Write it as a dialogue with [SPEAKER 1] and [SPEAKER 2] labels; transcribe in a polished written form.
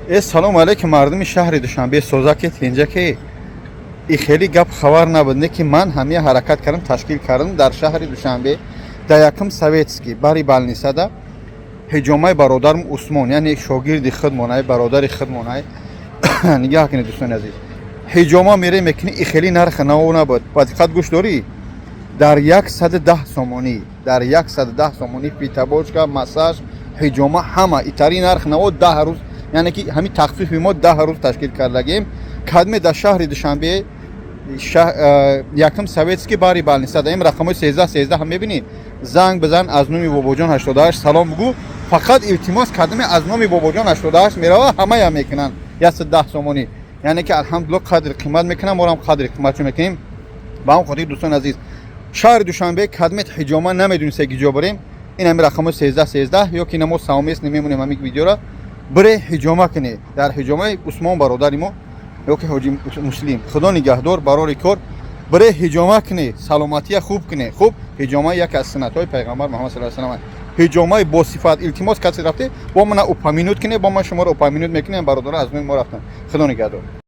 [SPEAKER 1] салом алейкум мардуми шаҳри Душанбе Созакет инҷа ки и хеле гап хабар набуд не ки ман ҳамия ҳаракат кардам ташкил кардам дар шаҳри Душанбе дар якум советский бари балнисада ҳиҷомаи бародарм Усмон яъне шогирди худмонай бародари худмонай нигоҳ кунед дӯстони азиз ҳиҷома мере мекунӣ и хеле нархи наву набуд ба диққат гӯш дорӣ дар 110 сомонӣ питабочка массаж ҳиҷома ҳама итари нарх наво 10 рӯз яъне ки ҳами тахфифи мо 10 рӯз ташкил кардагем кадме дар шаҳри Душанбе якум советский бари балнисада ин рақамои 13 ҳам мебинӣ занг бизан аз номи бобоҷон 88 салом бигӯ фақат илтимос кадме аз номи бобоҷон 88 мерава ҳамая мекунанд 110 сомонӣ яъне ки алҳамдулилла қадри қимат мекунам морам қадри қиматшо мекунем ба ҳам хотир дӯстони азиз шаҳри Душанбе кадмет ҳиҷома намедонисте ки ҷо барем ин ҳами рақамои 13 ё ки намо саомес намемонем ҳами видеора бире ҳиҷома кунед дар ҳиҷомаи Усмон бародари мо ё ки ҳоҷи Муслим худо нигаҳдор барори кор бире ҳиҷома кунед саломатия хуб кунед хуб ҳиҷома яке аз суннатҳои пайғамбар Муҳаммад саллаллоҳу алайҳи ва саллам ҳиҷомаи босифат илтимос касе рафте бо мана упаминут кунед бо ман шуморо упаминут мекунем бародарон аз номи мо рафтан худо нигаҳдор.